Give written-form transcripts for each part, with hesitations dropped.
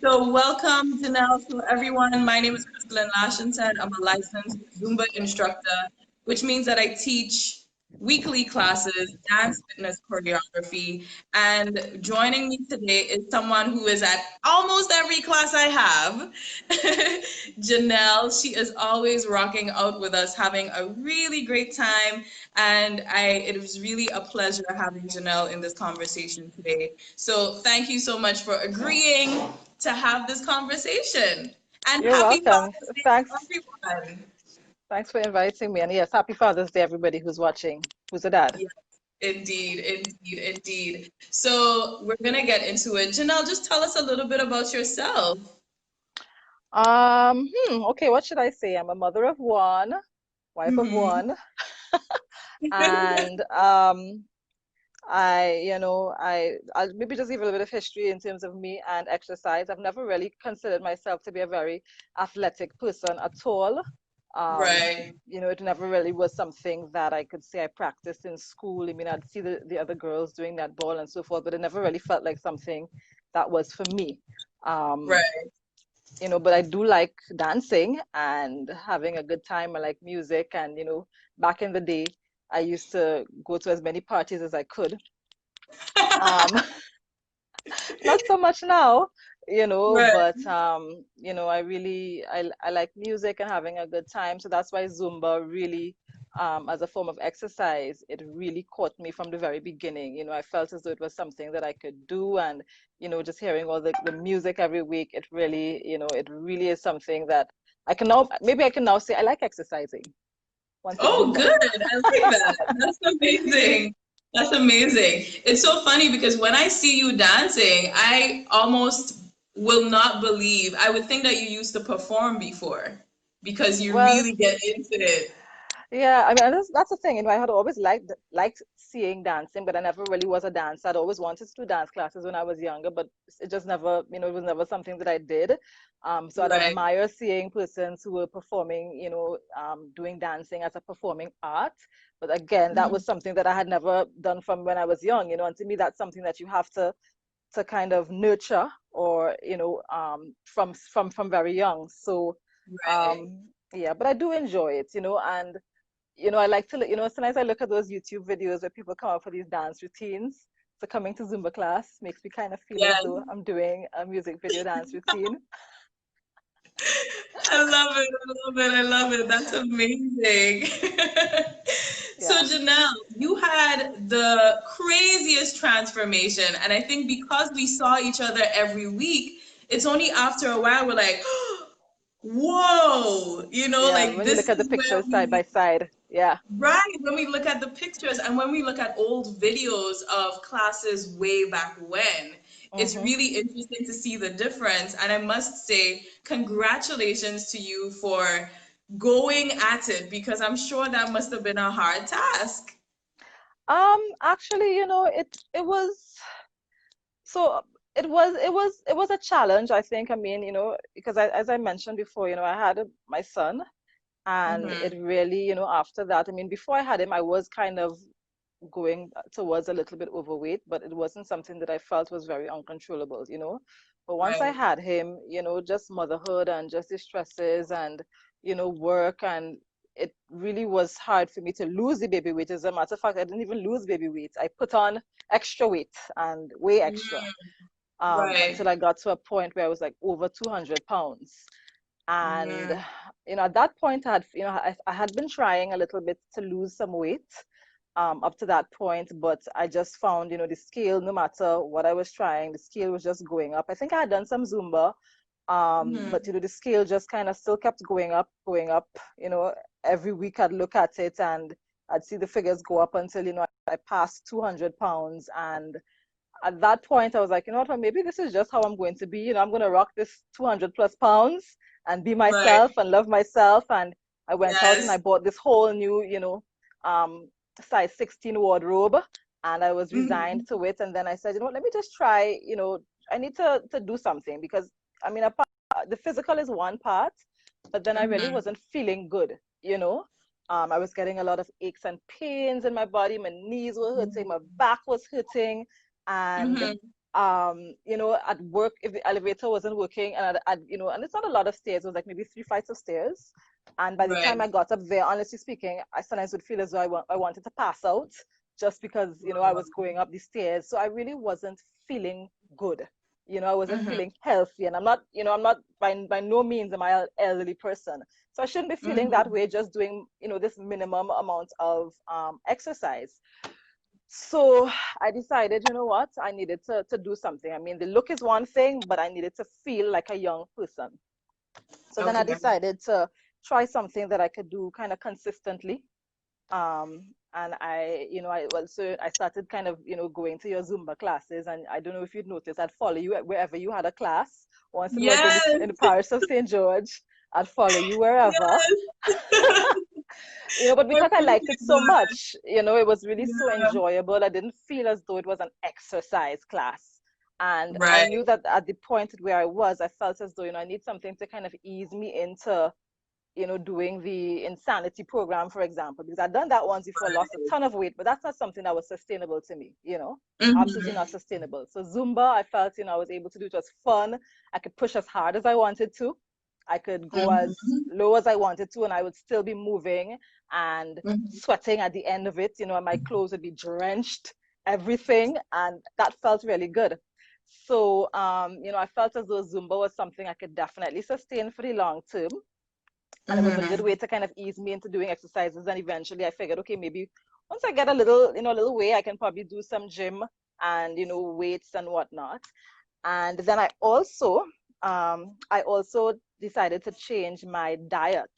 So welcome, Jenelle, to everyone. My name is Crystal Lashinson. I'm a licensed Zumba instructor, which means that I teach weekly classes, dance, fitness, choreography. And joining me today is someone who is at almost every class I have, Jenelle. She is always rocking out with us, having a really great time. And it was really a pleasure having Jenelle in this conversation today. So thank you so much for agreeing to have this conversation. And You're happy welcome. Father's Day to Thanks. everyone. Thanks for inviting me. And yes, happy Father's Day, everybody who's watching, who's a dad. Yes, indeed, indeed, indeed. So we're gonna get into it. Janelle, just tell us a little bit about yourself. Okay, what should I say? I'm a mother of one, wife of Hmm. one, and I'll maybe just give a little bit of history in terms of me and exercise. I've never really considered myself to be a very athletic person at all. Um, Right. it never really was something that I could say I practiced in school. I mean, I'd see the other girls doing that ball and so forth, but it never really felt like something that was for me. Um, Right. but I do like dancing and having a good time. I like music, and back in the day, I used to go to as many parties as I could. Um, not so much now, Right. but I like music and having a good time. So that's why Zumba really, as a form of exercise, it really caught me from the very beginning. I felt as though it was something that I could do, and just hearing all the music every week, it really is something that I can now say I like exercising once Oh, again. good. I like that. That's amazing. That's amazing. It's so funny because when I see you dancing, I almost will not believe. I would think that you used to perform before because you Well, really get into it. yeah, I mean, that's the thing. I had always liked seeing dancing, but I never really was a dancer. I'd always wanted to do dance classes when I was younger, but it just never, it was never something that I did. So I'd Right. admire seeing persons who were performing, doing dancing as a performing art. But again, that Mhm. was something that I had never done from when I was young, and to me, that's something that you have to kind of nurture, or from very young. So Right. yeah, but I do enjoy it, and I like to, sometimes I look at those YouTube videos where people come up with these dance routines. So coming to Zumba class makes me kind of feel as Yes. though I'm doing a music video dance routine. I love it. I love it. I love it. That's amazing. So, Yeah. Janelle, you had the craziest transformation. And I think because we saw each other every week, it's only after a while we're like, whoa, Yeah. like When you this look at the is where pictures side by we, side. Yeah. right, when we look at the pictures and when we look at old videos of classes way back when, it's Hmm. really interesting to see the difference. And I must say, congratulations to you for going at it because I'm sure that must have been a hard task. Actually, it was so it was a challenge, I think. I mean, because as I mentioned before, I had my son. And Hmm. it really, after that, I mean, before I had him, I was kind of going towards a little bit overweight, but it wasn't something that I felt was very uncontrollable. But once I Right. had him, just motherhood and just the stresses and, work, and it really was hard for me to lose the baby weight. As a matter of fact, I didn't even lose baby weight. I put on extra weight and way extra, Mm, right. until I got to a point where I was like over 200 pounds. And Mm, at that point, I had been trying a little bit to lose some weight, up to that point, but I just found, the scale, no matter what I was trying, the scale was just going up. I think I had done some Zumba, but mhm. the scale just kind of still kept going up, going up. You know, every week I'd look at it and I'd see the figures go up until, I passed 200 pounds. And at that point, I was like, well, maybe this is just how I'm going to be. I'm going to rock this 200 plus pounds and be Right. myself and love myself. And I went out and I Yes. bought this whole new, um, size 16 wardrobe, and I was Hmm. resigned to it. And then I said, let me just try, I need to do something, because I mean, the physical is one part, but then I really Hmm. wasn't feeling good. I was getting a lot of aches and pains in my body. My knees were hurting, my back was hurting, and Hmm. you know, at work, if the elevator wasn't working, and you know, and it's not a lot of stairs, it was like maybe 3 flights of stairs. And by the time Right. I got up there, honestly speaking, I sometimes would feel as though I wanted to pass out just because, you know, I was going up the stairs. So I really wasn't feeling good. You know, I wasn't Mm-hmm. feeling healthy. And I'm not, you know, I'm not by no means am I an elderly person. So I shouldn't be feeling that Mm-hmm. way just doing, you know, this minimum amount of exercise. So I decided, you know what, I needed to do something. I mean, the look is one thing, but I needed to feel like a young person. So then I Okay. decided to try something that I could do kind of consistently. And I, you know, I started kind of, you know, going to your Zumba classes. And I don't know if you'd noticed, I'd follow you wherever you had a class. Once it was in Yes. the parish of St. George, I'd follow you wherever. Yes. You know, but I because I liked it appreciate so that. much, you know, it was really so Yeah. enjoyable. I didn't feel as though it was an exercise class. And I Right. knew that at the point where I was, I felt as though, you know, I need something to kind of ease me into, you know, doing the insanity program, for example, because I'd done that once before, lost a ton of weight, but that's not something that was sustainable to me, you know, absolutely Mm-hmm. not sustainable. So Zumba, I felt, you know, I was able to do it was fun. I could push as hard as I wanted to. I could go as Mm-hmm. low as I wanted to, and I would still be moving and Mm-hmm. sweating at the end of it. You know, and my clothes would be drenched, everything, and that felt really good. So, you know, I felt as though Zumba was something I could definitely sustain for the long term, and it was a good Mm-hmm. way to kind of ease me into doing exercises. And eventually I figured, okay, maybe once I get a little, you know, a little weight, I can probably do some gym and, you know, weights and whatnot. And then I also decided to change my diet.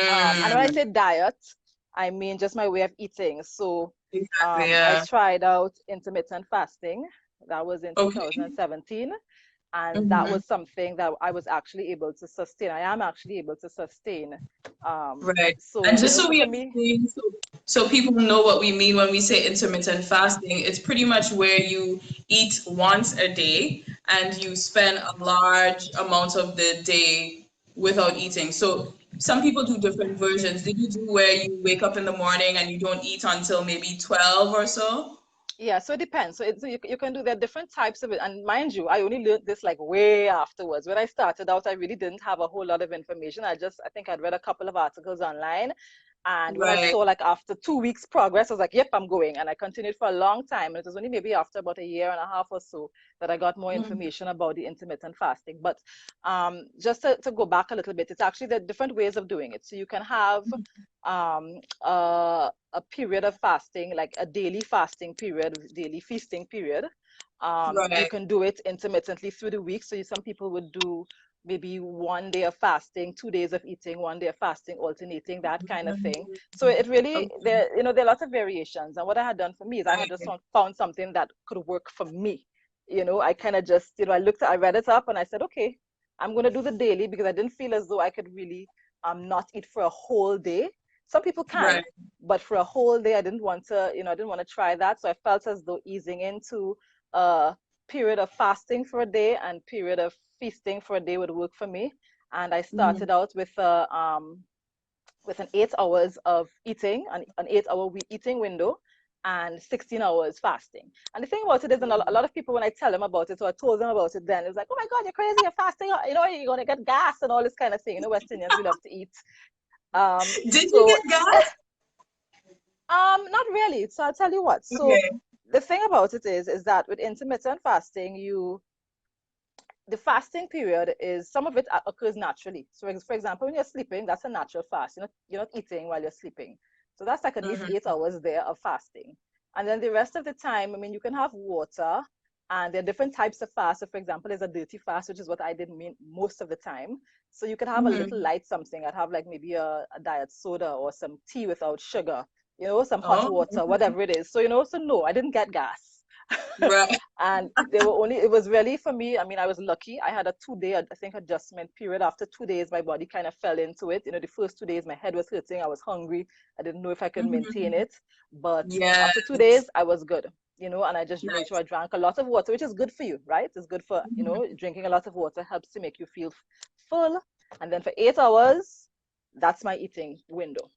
And when I Mm. say diet, I mean just my way of eating. So Exactly. I Yeah. tried out intermittent fasting. That was in Okay. 2017. And that Mm-hmm. was something that I was actually able to sustain. I am actually able to sustain. Right. So, And you just know, so so we for me, explain, so people know what we mean when we say intermittent fasting, it's pretty much where you eat once a day and you spend a large amount of the day without eating. So some people do different versions. Did you do where you wake up in the morning and you don't eat until maybe 12 or so? yeah, so it depends. So you can do there are different types of it. And mind you, I only learned this like way afterwards. When I started out, I really didn't have a whole lot of information. I think I'd read a couple of articles online. And when I Right. saw like after 2 weeks progress, I was like, yep, I'm going. And I continued for a long time. And it was only maybe after about a year and a half or so that I got more Mhm. information about the intermittent fasting. But just to go back a little bit, it's actually the different ways of doing it. So you can have um, a period of fasting, like a daily fasting period, daily feasting period. You Right. can do it intermittently through the week. So some people would do maybe one day of fasting, 2 days of eating, one day of fasting, alternating that kind of thing. So it really Okay. there, you know, there are lots of variations. And what I had done for me is I had just Right. found something that could work for me. You know, I kind of just, you know, I read it up and I said, okay, I'm going to do the daily because I didn't feel as though I could really not eat for a whole day. Some people can, Right. but for a whole day, I didn't want to, you know, I didn't want to try that. So I felt as though easing into a period of fasting for a day and period of feasting for a day would work for me. And I Mhm. started out with an 8 hours of eating, an 8 hour eating window, and 16 hours fasting. And the thing about it is, and a lot of people, when I tell them about it, or I told them about it then, it's like, oh my God, you're crazy, you're fasting, you know, you're going to get gas and all this kind of thing. You know, West Indians, we love to eat. Did you So get gas? Not really. So I'll tell you what. So Okay. the thing about it is that with intermittent fasting, the fasting period is some of it occurs naturally. So for example, when you're sleeping, that's a natural fast. You're not eating while you're sleeping. So that's like at least Mm-hmm. 8 hours there of fasting. And then the rest of the time, I mean, you can have water and there are different types of fast. So for example, there's a dirty fast, which is what I did mean most of the time. So you could have a little Mm-hmm. light something. I'd have like maybe a diet soda or some tea without sugar, you know, some hot Oh, water, okay. whatever it is. So, you know, so no, I didn't get gas. Right. And it was really for me, I mean, I was lucky. I had a 2 day, I think, adjustment period. After 2 days, my body kind of fell into it. You know, the first 2 days, my head was hurting. I was hungry. I didn't know if I could maintain Mm-hmm. it. But Yes. after 2 days, I was good, you know, and I just made sure Nice. I drank a lot of water, which is good for you, right? It's good for, you know, Mm-hmm. drinking a lot of water helps to make you feel full. And then for 8 hours, that's my eating window.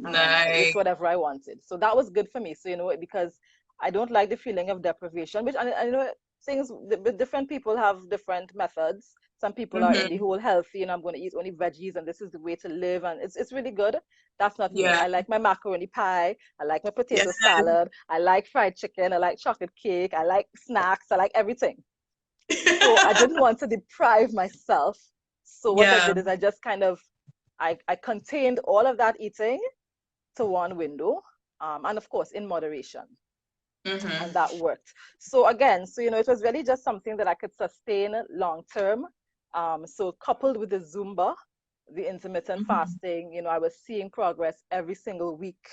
And I ate Nice. whatever I wanted. So that was good for me. So, you know, because I don't like the feeling of deprivation, which I know things, different people have different methods. Some people are in the Mm-hmm. whole healthy, and I'm going to eat only veggies, and this is the way to live, and it's really good. That's not me. Yeah. I like my macaroni pie. I like my Yeah. potato salad. I like fried chicken. I like chocolate cake. I like snacks. I like everything. So I didn't want to deprive myself. So what I Yeah. did is I just kind of I contained all of that eating to one window, and of course in moderation, and Mm-hmm. that worked. So again, so it was really just something that I could sustain long term. So coupled with the Zumba, the intermittent Mm-hmm. fasting, I was seeing progress every single week.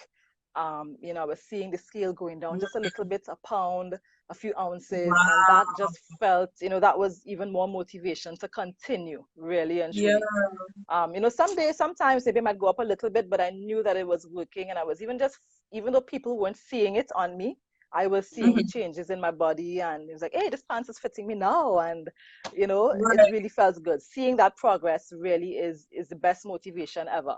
I was seeing the scale going down just a little bit, a pound, a few ounces, and that Wow. just felt, that was even more motivation to continue, really and Yeah. truly. Some days, sometimes maybe I might go up a little bit, but I knew that it was working, and I was even though people weren't seeing it on me, I was seeing the Mm-hmm. changes in my body, and it was like, hey, this pants is fitting me now, and it Right. really felt good. Seeing that progress really is the best motivation ever.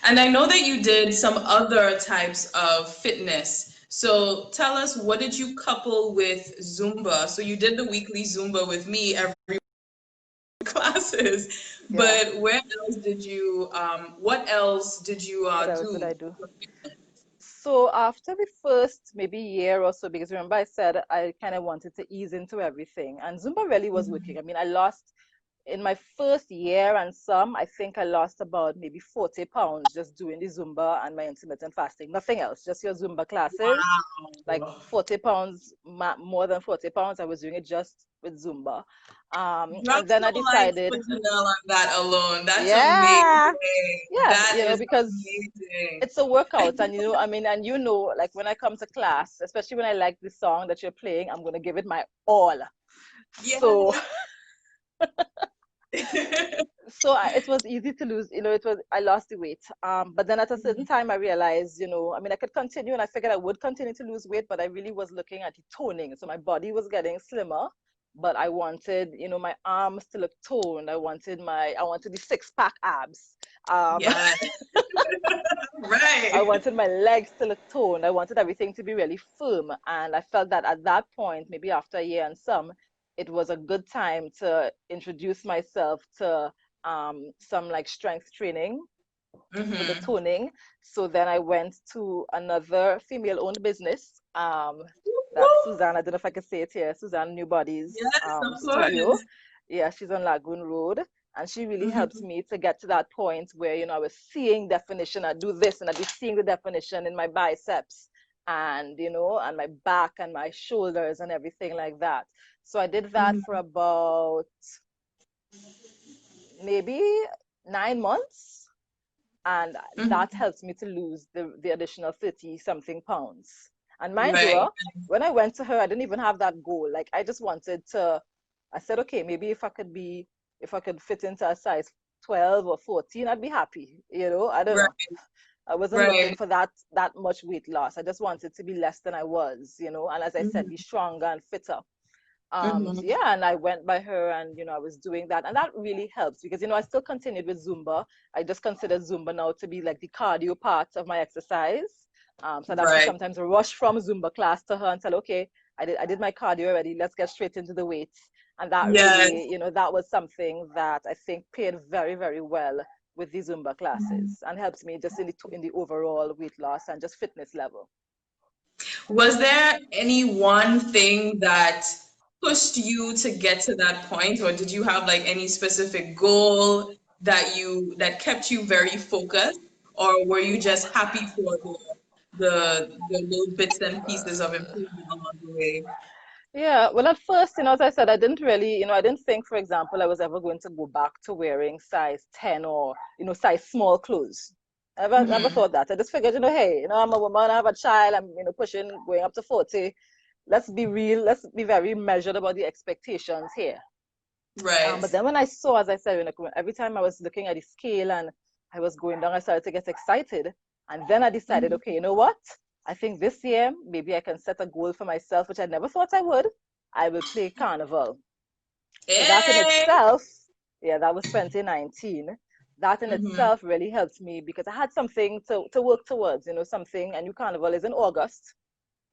And I know that you did some other types of fitness. So tell us, what did you couple with Zumba? So you did the weekly Zumba with me every classes, Yeah. but where else did you, what else did you What else did do? I do? So after the first maybe year or so, because remember I said I kind of wanted to ease into everything, and Zumba really was working. Mhm. I mean, I lost in my first year and some, I think I lost about maybe 40 pounds just doing the Zumba and my intermittent fasting. Nothing else, just your Zumba classes. Like Wow. 40 pounds, more than 40 pounds. I was doing it just with Zumba. Drop And then I some lights decided, for Jenelle on that alone. That's yeah, amazing. yeah, That is because amazing. it's a workout. And, I mean, and like when I come to class, especially when I like the song that you're playing, I'm going to give it my all. So, Yes. it was easy to lose, I lost the weight. But then at a certain time I realized, I mean, I could continue, and I figured I would continue to lose weight, but I really was looking at the toning. So my body was getting slimmer, but I wanted, my arms to look toned. I wanted the six-pack abs. Yes. I Right. wanted my legs to look toned. I wanted everything to be really firm. And I felt that at that point, maybe after a year and some, it was a good time to introduce myself to some like strength training for the Mm-hmm. toning. So then I went to another female-owned business, that Woo. Suzanne, I don't know if I could say it here, Suzanne Newbody's Yes, of studio. course. Yeah, she's on Lagoon Road. And she really helps Mm-hmm. me to get to that point where, I was seeing definition. I do this and I'd be seeing the definition in my biceps and, and my back and my shoulders and everything like that. So I did that for Mm-hmm. about maybe 9 months, and that Mm-hmm. helps me to lose the additional 30 something pounds. And mind you, Right. when I went to her, I didn't even have that goal. Like I just wanted to, I said, okay, maybe if I could fit into a size 12 or 14, I'd be happy. I don't know. Right. I wasn't looking Right. for that much weight loss. I just wanted to be less than I was, and as I said, be Mm-hmm. stronger and fitter. So Mm-hmm. yeah, and I went by her, and I was doing that, and that really helps because I still continued with Zumba. I just consider Zumba now to be like the cardio part of my exercise. So I'd have to Right. sometimes rush from Zumba class to her and tell, okay, I did my cardio already. Let's get straight into the weights. And that really, Yes. that was something that I think paid very, very well with the Zumba classes and helps me just in the overall weight loss and just fitness level. Was there any one thing that pushed you to get to that point, or did you have like any specific goal that kept you very focused, or were you just happy for the little bits and pieces of improvement along the way? Yeah, well, at first, as I said, I didn't really, I didn't think, for example, I was ever going to go back to wearing size 10 or, size small clothes. I never Mm-hmm. thought that. I just figured, hey, I'm a woman, I have a child, I'm, pushing, going up to 40. Let's be real, let's be very measured about the expectations here. Right. But then when I saw, as I said, every time I was looking at the scale and I was going down, I started to get excited. And then I decided, Mm-hmm. okay, you know what? I think this year, maybe I can set a goal for myself, which I never thought I would. I will play carnival. So that in Hey. itself, yeah, that was 2019. That in Mm-hmm. itself really helped me because I had something to work towards, something. And new carnival is in August.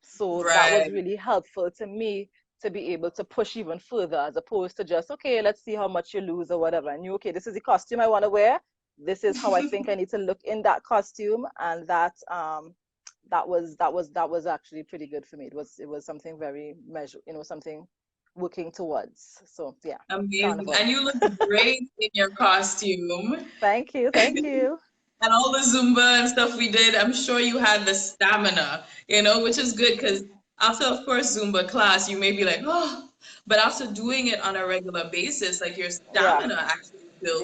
So that was Right. really helpful to me to be able to push even further as opposed to just, okay, let's see how much you lose or whatever. I knew, okay, this is the costume I want to wear. This is how I think I need to look in that costume. And that was actually pretty good for me. It was something very measure, something working towards. So yeah, Amazing. carnival. And you look great in your costume. Thank you, thank you. And all the Zumba and stuff we did, I'm sure you had the stamina, which is good because after a first Zumba class, you may be like, oh, but after doing it on a regular basis, like your Yeah, stamina actually